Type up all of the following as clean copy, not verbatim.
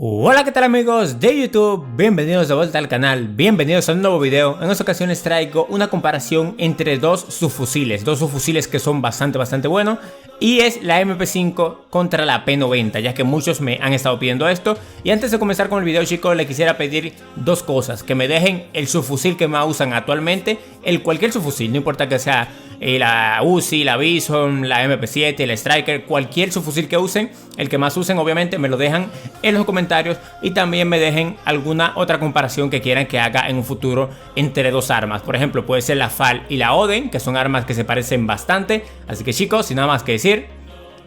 Hola, ¿qué tal amigos de YouTube? Bienvenidos de vuelta al canal, bienvenidos a un nuevo video. En esta ocasión les traigo una comparación entre dos subfusiles que son bastante buenos, y es la MP5 contra la P90, ya que muchos me han estado pidiendo esto. Y antes de comenzar con el video, chicos, les quisiera pedir dos cosas: que me dejen el subfusil que más usan actualmente, cualquier subfusil, no importa que sea la Uzi, la Bison, la MP7, la Striker, cualquier subfusil que usen, el que más usen obviamente, me lo dejan en los comentarios, y también me dejen alguna otra comparación que quieran que haga en un futuro entre dos armas. Por ejemplo, puede ser la FAL y la Oden, que son armas que se parecen bastante. Así que chicos, sin nada más que decir,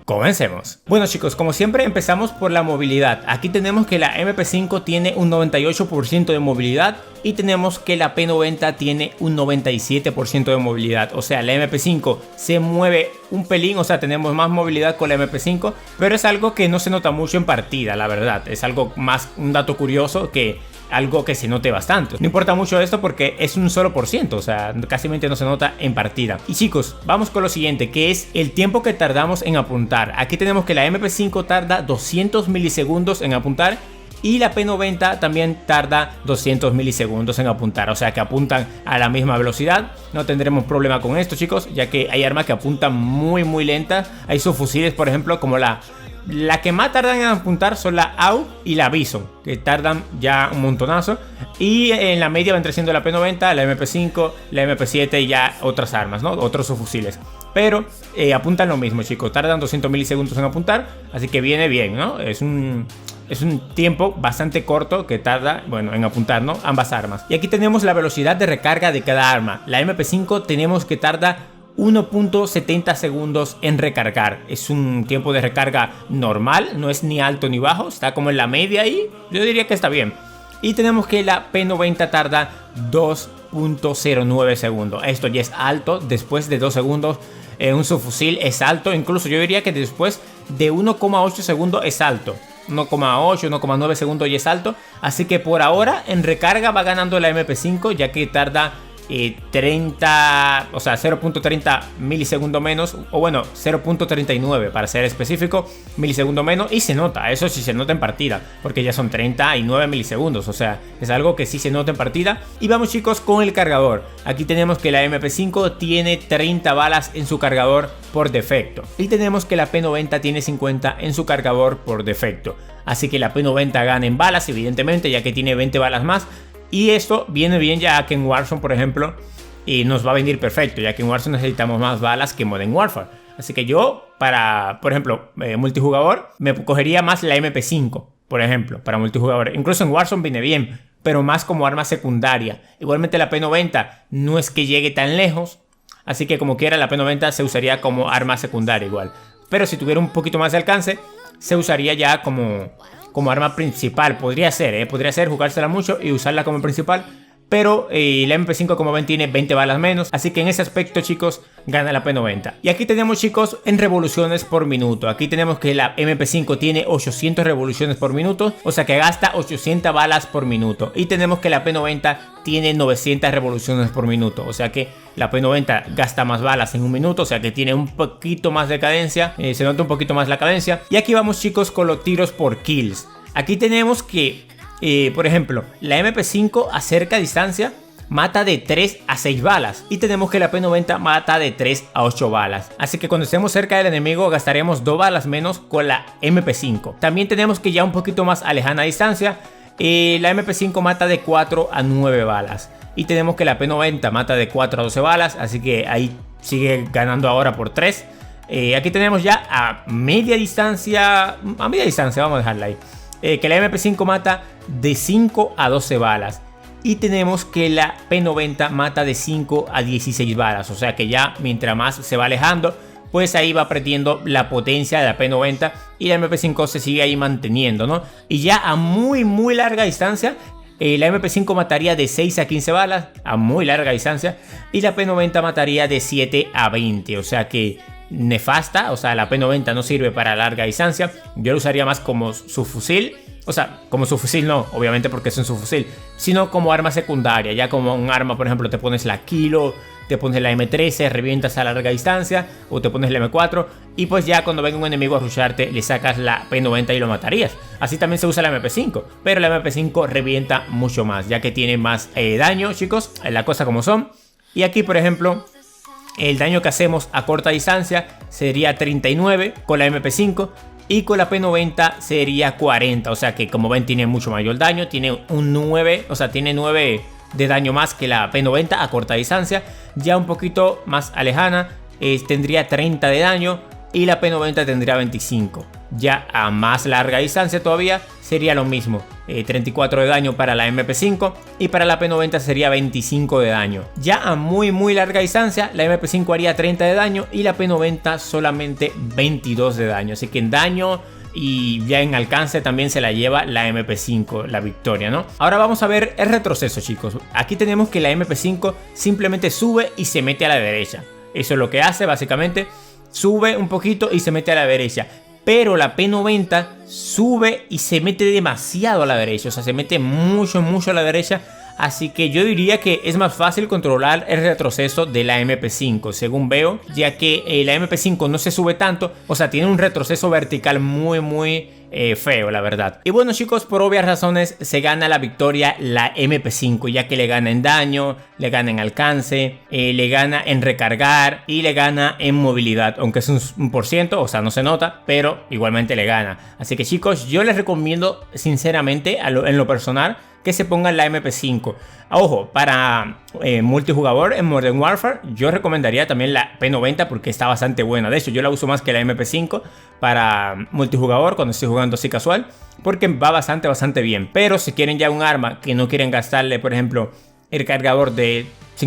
comencemos. Bueno chicos, como siempre empezamos por la movilidad. Aquí tenemos que la MP5 tiene un 98% de movilidad y tenemos que la P90 tiene un 97% de movilidad. O sea, la MP5 se mueve un pelín, o sea, tenemos más movilidad con la MP5, pero es algo que no se nota mucho en partida, la verdad. Es algo más, un dato curioso, que algo que se note bastante. No importa mucho esto porque es un solo por ciento, o sea, casi no se nota en partida. Y chicos, vamos con lo siguiente, que es el tiempo que tardamos en apuntar. Aquí tenemos que la MP5 tarda 200 milisegundos en apuntar y la P90 también tarda 200 milisegundos en apuntar, o sea que apuntan a la misma velocidad. No tendremos problema con esto, chicos, ya que hay armas que apuntan muy lentas. Hay subfusiles, por ejemplo, como la que más tardan en apuntar son la AUG y la Bison, que tardan ya un montonazo. Y en la media vendrá siendo la P90, la MP5, la MP7 y ya otras armas, ¿no? Otros subfusiles. Pero apuntan lo mismo, chicos. Tardan 200 milisegundos en apuntar, así que viene bien, ¿no? Es un tiempo bastante corto que tarda, bueno, en apuntar, ¿no? Ambas armas. Y aquí tenemos la velocidad de recarga de cada arma. La MP5 tenemos que tarda 1.70 segundos en recargar. Es un tiempo de recarga normal, no es ni alto ni bajo, está como en la media y yo diría que está bien. Y tenemos que la P90 tarda 2.09 segundos. Esto ya es alto. Después de 2 segundos un subfusil es alto. Incluso yo diría que después de 1.8 segundos es alto. 1.8, 1.9 segundos ya es alto. Así que por ahora en recarga va ganando la MP5, ya que tarda 30, o sea 0.30 milisegundos menos, o bueno 0.39 para ser específico, milisegundos menos, y se nota, eso sí se nota en partida, porque ya son 39 milisegundos, o sea es algo que sí se nota en partida. Y vamos chicos con el cargador. Aquí tenemos que la MP5 tiene 30 balas en su cargador por defecto, y tenemos que la P90 tiene 50 en su cargador por defecto, así que la P90 gana en balas evidentemente, ya que tiene 20 balas más. Y esto viene bien ya que en Warzone, por ejemplo, y nos va a venir perfecto, ya que en Warzone necesitamos más balas que en Modern Warfare. Así que yo, para, por ejemplo, multijugador, me cogería más la MP5, por ejemplo, para multijugador. Incluso en Warzone viene bien, pero más como arma secundaria. Igualmente la P90 no es que llegue tan lejos, así que como quiera la P90 se usaría como arma secundaria igual. Pero si tuviera un poquito más de alcance, se usaría ya como arma principal. Podría ser jugársela mucho y usarla como principal. Pero la MP5, como ven, tiene 20 balas menos. Así que en ese aspecto, chicos, gana la P90. Y aquí tenemos, chicos, en revoluciones por minuto. Aquí tenemos que la MP5 tiene 800 revoluciones por minuto, o sea que gasta 800 balas por minuto. Y tenemos que la P90 tiene 900 revoluciones por minuto, o sea que la P90 gasta más balas en un minuto, o sea que tiene un poquito más de cadencia, se nota un poquito más la cadencia. Y aquí vamos chicos con los tiros por kills. Aquí tenemos que por ejemplo, la MP5 a cerca distancia mata de 3 a 6 balas, y tenemos que la P90 mata de 3 a 8 balas. Así que cuando estemos cerca del enemigo gastaremos 2 balas menos con la MP5. También tenemos que ya un poquito más a lejana distancia, la MP5 mata de 4 a 9 balas, y tenemos que la P90 mata de 4 a 12 balas, así que ahí sigue ganando ahora por 3. Aquí tenemos ya a media distancia, vamos a dejarla ahí, que la MP5 mata de 5 a 12 balas, y tenemos que la P90 mata de 5 a 16 balas, o sea que ya mientras más se va alejando, pues ahí va perdiendo la potencia de la P90 y la MP5 se sigue ahí manteniendo, ¿no? Y ya a muy larga distancia, la MP5 mataría de 6 a 15 balas, a muy larga distancia, y la P90 mataría de 7 a 20, o sea que nefasta, o sea la P90 no sirve para larga distancia. Yo lo usaría más como su fusil, O sea, como subfusil no, obviamente porque es un subfusil, sino como arma secundaria. Ya como un arma, por ejemplo, te pones la Kilo, te pones la M13, revientas a larga distancia, o te pones la M4, y pues ya cuando venga un enemigo a rusharte, le sacas la P90 y lo matarías. Así también se usa la MP5, pero la MP5 revienta mucho más, ya que tiene más daño, chicos, la cosa como son. Y aquí, por ejemplo, el daño que hacemos a corta distancia sería 39 con la MP5, y con la P90 sería 40, o sea que como ven tiene mucho mayor daño, tiene un 9, o sea tiene 9 de daño más que la P90 a corta distancia. Ya un poquito más alejana tendría 30 de daño y la P90 tendría 25. Ya a más larga distancia todavía sería lo mismo, 34 de daño para la MP5 y para la P90 sería 25 de daño. Ya a muy larga distancia la MP5 haría 30 de daño y la P90 solamente 22 de daño. Así que en daño y ya en alcance también se la lleva la MP5 la victoria, ¿no? Ahora vamos a ver el retroceso, chicos. Aquí tenemos que la MP5 simplemente sube y se mete a la derecha. Eso es lo que hace básicamente, sube un poquito y se mete a la derecha. Pero la P90 sube y se mete demasiado a la derecha, o sea, se mete mucho a la derecha. Así que yo diría que es más fácil controlar el retroceso de la MP5, según veo, ya que la MP5 no se sube tanto, o sea, tiene un retroceso vertical muy feo, la verdad. Y bueno, chicos, por obvias razones se gana la victoria la MP5, ya que le gana en daño, le gana en alcance, le gana en recargar y le gana en movilidad, aunque es un por ciento, o sea, no se nota, pero igualmente le gana. Así que, chicos, yo les recomiendo sinceramente en lo personal que se pongan la MP5. Ojo, para multijugador en Modern Warfare yo recomendaría también la P90 porque está bastante buena. De hecho, yo la uso más que la MP5 para multijugador cuando estoy jugando así casual, porque va bastante bien. Pero si quieren ya un arma que no quieren gastarle, por ejemplo, el cargador de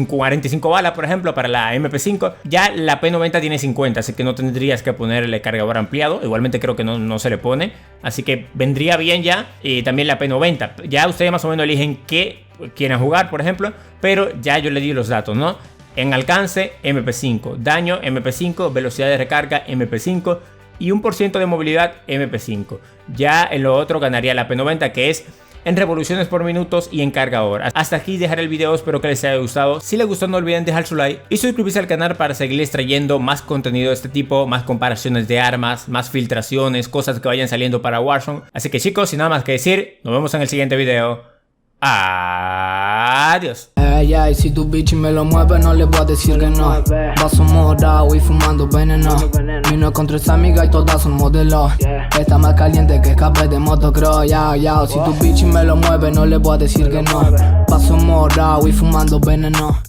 45 balas, por ejemplo, para la MP5, ya la P90 tiene 50, así que no tendrías que ponerle cargador ampliado. Igualmente creo que no se le pone, así que vendría bien ya también la P90. Ya ustedes más o menos eligen qué quieren jugar, por ejemplo, pero ya yo le di los datos, ¿no? En alcance, MP5, daño, MP5, velocidad de recarga, MP5 y 1% de movilidad, MP5. Ya en lo otro ganaría la P90, que es en revoluciones por minutos y en cargador. Hasta aquí dejaré el video, espero que les haya gustado. Si les gustó no olviden dejar su like y suscribirse al canal para seguirles trayendo más contenido de este tipo, más comparaciones de armas, más filtraciones, cosas que vayan saliendo para Warzone. Así que, chicos, sin nada más que decir, nos vemos en el siguiente video. Adiós. Y si tu bitch me lo mueve, no le voy a decir que no. Vaso morado y fumando veneno. Vino con 3 amigas y todas son modelos. Está más caliente que escape de motocross. Si tu bitch me lo mueve, no le voy a decir que no. Vaso morado y fumando veneno.